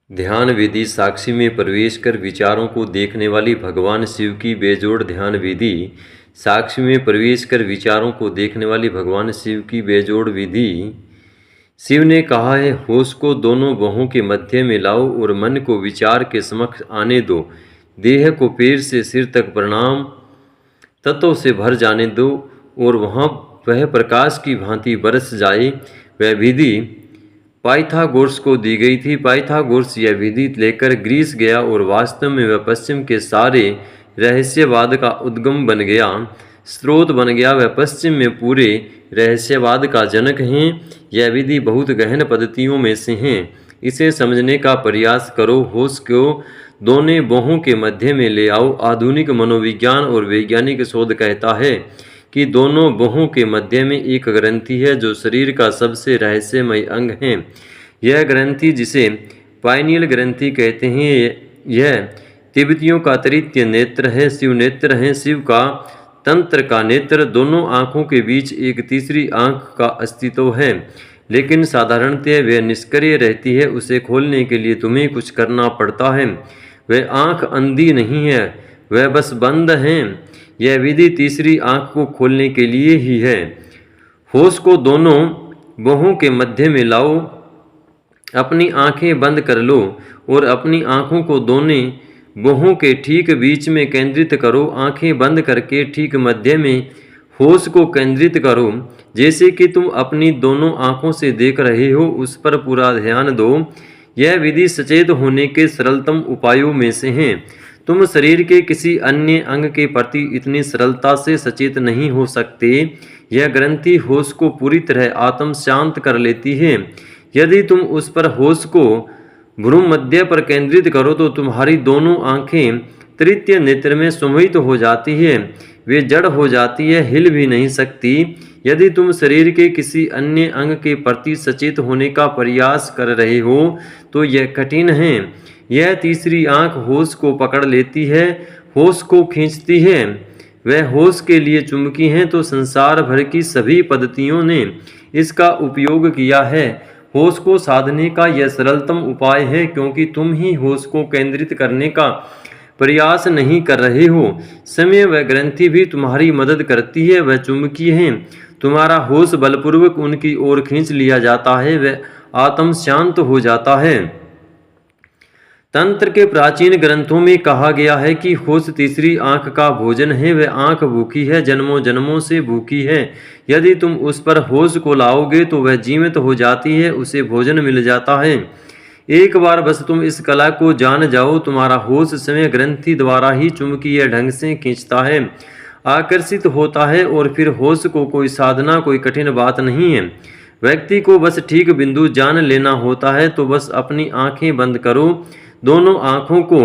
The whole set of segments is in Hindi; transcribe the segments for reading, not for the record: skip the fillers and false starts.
ध्यान विधि साक्षी में प्रवेश कर विचारों को देखने वाली भगवान शिव की बेजोड़ ध्यान विधि। साक्षी में प्रवेश कर विचारों को देखने वाली भगवान शिव की बेजोड़ विधि। शिव ने कहा है, होश को दोनों बाहों के मध्य में लाओ और मन को विचार के समक्ष आने दो। देह को पैर से सिर तक प्रणाम तत्वों से भर जाने दो और वहाँ वह प्रकाश की भांति बरस जाए। वह विधि पाइथागोरस को दी गई थी। पाइथागोरस यह विधि लेकर ग्रीस गया और वास्तव में वह पश्चिम के सारे रहस्यवाद का उद्गम बन गया, स्रोत बन गया। वह पश्चिम में पूरे रहस्यवाद का जनक हैं। यह विधि बहुत गहन पद्धतियों में से हैं। इसे समझने का प्रयास करो। होश को दोनों बाहों के मध्य में ले आओ। आधुनिक मनोविज्ञान और वैज्ञानिक शोध कहता है कि दोनों बाहों के मध्य में एक ग्रंथि है जो शरीर का सबसे रहस्यमय अंग है। यह ग्रंथि, जिसे पाइनियल ग्रंथि कहते हैं, यह तिब्बतियों का तृतीय नेत्र है। शिव नेत्र है। शिव का तंत्र का नेत्र। दोनों आँखों के बीच एक तीसरी आँख का अस्तित्व है, लेकिन साधारणतः वह निष्क्रिय रहती है। उसे खोलने के लिए तुम्हें कुछ करना पड़ता है। वह आँख अंधी नहीं है, वह बस बंद है। यह विधि तीसरी आँख को खोलने के लिए ही है। होश को दोनों बाहों के मध्य में लाओ। अपनी आँखें बंद कर लो और अपनी आँखों को दोनों बाहों के ठीक बीच में केंद्रित करो। आँखें बंद करके ठीक मध्य में होश को केंद्रित करो। जैसे कि तुम अपनी दोनों आँखों से देख रहे हो, उस पर पूरा ध्यान दो। यह विधि सचेत होने के सरलतम उपायों में से है। तुम शरीर के किसी अन्य अंग के प्रति इतनी सरलता से सचेत नहीं हो सकते। यह ग्रंथि होश को पूरी तरह आत्म शांत कर लेती है। यदि तुम उस पर होश को भ्रूण मध्य पर केंद्रित करो तो तुम्हारी दोनों आँखें तृतीय नेत्र में सम्मोहित हो जाती है। वे जड़ हो जाती है, हिल भी नहीं सकती। यदि तुम शरीर के किसी अन्य अंग के प्रति सचेत होने का प्रयास कर रहे हो तो यह कठिन है। यह तीसरी आँख होश को पकड़ लेती है, होश को खींचती है। वह होश के लिए चुंबकी हैं। तो संसार भर की सभी पद्धतियों ने इसका उपयोग किया है। होश को साधने का यह सरलतम उपाय है, क्योंकि तुम ही होश को केंद्रित करने का प्रयास नहीं कर रहे हो। समय वह ग्रंथि भी तुम्हारी मदद करती है। वह चुंबकीय है। तुम्हारा होश बलपूर्वक उनकी ओर खींच लिया जाता है। वह आत्म शांत हो जाता है। तंत्र के प्राचीन ग्रंथों में कहा गया है कि होश तीसरी आँख का भोजन है। वह आँख भूखी है, जन्मों जन्मों से भूखी है। यदि तुम उस पर होश को लाओगे तो वह जीवित हो जाती है, उसे भोजन मिल जाता है। एक बार बस तुम इस कला को जान जाओ, तुम्हारा होश समय ग्रंथि द्वारा ही चुंबकीय ढंग से खींचता है, आकर्षित होता है। और फिर होश को कोई साधना, कोई कठिन बात नहीं है। व्यक्ति को बस ठीक बिंदु जान लेना होता है। तो बस अपनी आँखें बंद करो, दोनों आँखों को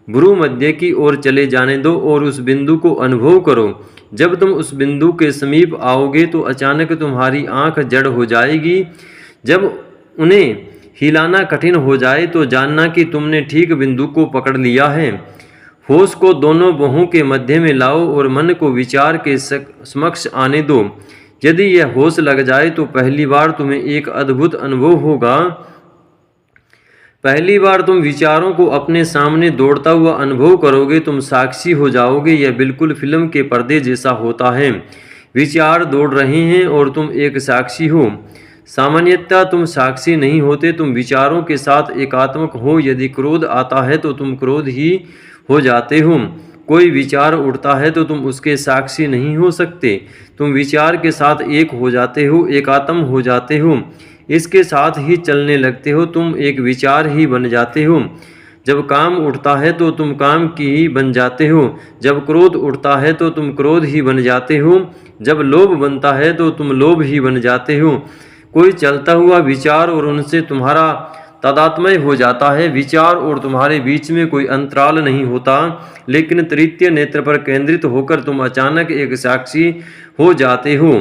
भ्रूण मध्य की ओर चले जाने दो और उस बिंदु को अनुभव करो। जब तुम उस बिंदु के समीप आओगे तो अचानक तुम्हारी आँख जड़ हो जाएगी। जब उन्हें हिलाना कठिन हो जाए तो जानना कि तुमने ठीक बिंदु को पकड़ लिया है। होश को दोनों बाहों के मध्य में लाओ और मन को विचार के समक्ष आने दो। यदि यह होश लग जाए तो पहली बार तुम्हें एक अद्भुत अनुभव होगा। पहली बार तुम विचारों को अपने सामने दौड़ता हुआ अनुभव करोगे। तुम साक्षी हो जाओगे। यह बिल्कुल फिल्म के पर्दे जैसा होता है। विचार दौड़ रहे हैं और तुम एक साक्षी हो। सामान्यतः तुम साक्षी नहीं होते, तुम विचारों के साथ एकात्मक हो। यदि क्रोध आता है तो तुम क्रोध ही हो जाते हो। कोई विचार उठता है तो तुम उसके साक्षी नहीं हो सकते। तुम विचार के साथ एक हो जाते हो, एकात्म हो जाते हो, इसके साथ ही चलने लगते हो। तुम एक विचार ही बन जाते हो। जब काम उठता है तो तुम काम की ही बन जाते हो। जब क्रोध उठता है तो तुम क्रोध ही बन जाते हो। जब लोभ बनता है तो तुम लोभ ही बन जाते हो। कोई चलता हुआ विचार और उनसे तुम्हारा तादात्म्य हो जाता है। विचार और तुम्हारे बीच में कोई अंतराल नहीं होता, लेकिन तृतीय नेत्र पर केंद्रित होकर तुम अचानक एक साक्षी हो जाते हो।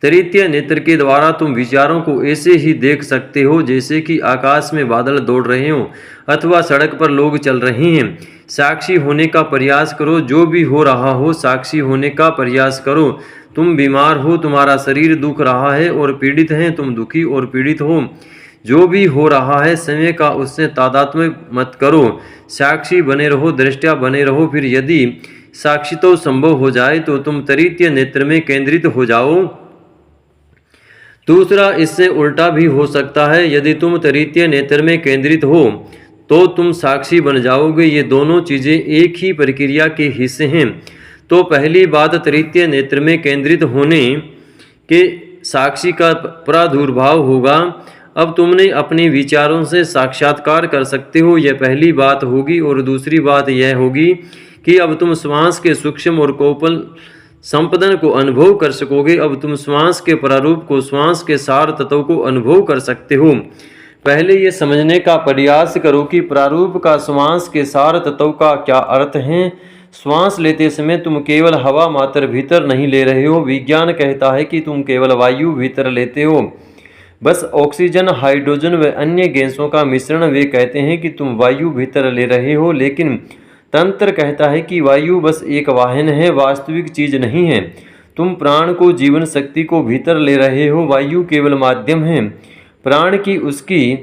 तृतीय नेत्र के द्वारा तुम विचारों को ऐसे ही देख सकते हो जैसे कि आकाश में बादल दौड़ रहे हों अथवा सड़क पर लोग चल रहे हैं। साक्षी होने का प्रयास करो। जो भी हो रहा हो, साक्षी होने का प्रयास करो। तुम बीमार हो, तुम्हारा शरीर दुख रहा है और पीड़ित है, तुम दुखी और पीड़ित हो। जो भी हो रहा है समय का उससे तादात्म्य मत करो, साक्षी बने रहो, दृष्टया बने रहो। फिर यदि साक्षी तो संभव हो जाए तो तुम तृतीय नेत्र में केंद्रित हो जाओ। दूसरा, इससे उल्टा भी हो सकता है। यदि तुम तृतीय नेत्र में केंद्रित हो तो तुम साक्षी बन जाओगे। ये दोनों चीज़ें एक ही प्रक्रिया के हिस्से हैं। तो पहली बात, तृतीय नेत्र में केंद्रित होने के साक्षी का प्रादुर्भाव होगा। अब तुमने अपने विचारों से साक्षात्कार कर सकते हो, यह पहली बात होगी। और दूसरी बात यह होगी कि अब तुम श्वास के सूक्ष्म और कोमल संपदन को अनुभव कर सकोगे। अब तुम श्वास के प्रारूप को, श्वास के सार तत्व को अनुभव कर सकते हो। पहले ये समझने का प्रयास करो कि प्रारूप का, श्वास के सार तत्व का क्या अर्थ है। श्वास लेते समय तुम केवल हवा मात्र भीतर नहीं ले रहे हो। विज्ञान कहता है कि तुम केवल वायु भीतर लेते हो, बस ऑक्सीजन, हाइड्रोजन व अन्य गैसों का मिश्रण। वे कहते हैं कि तुम वायु भीतर ले रहे हो, लेकिन तंत्र कहता है कि वायु बस एक वाहन है, वास्तविक चीज नहीं है। तुम प्राण को, जीवन शक्ति को भीतर ले रहे हो, वायु केवल माध्यम है। प्राण की उसकी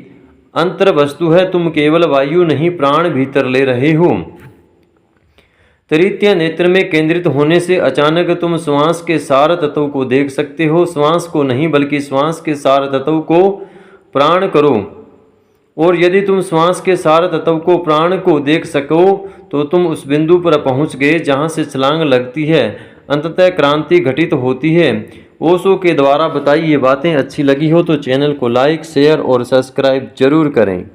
अंतर वस्तु है। तुम केवल वायु नहीं, प्राण भीतर ले रहे हो। तृतीय नेत्र में केंद्रित होने से अचानक तुम श्वास के सार तत्व को देख सकते हो। श्वास को नहीं बल्कि श्वास के सार तत्व को प्राण करो। और यदि तुम श्वास के सार तत्व को, प्राण को देख सको तो तुम उस बिंदु पर पहुंच गए जहां से छलांग लगती है, अंततः क्रांति घटित होती है। ओशो के द्वारा बताई ये बातें अच्छी लगी हो तो चैनल को लाइक, शेयर और सब्सक्राइब जरूर करें।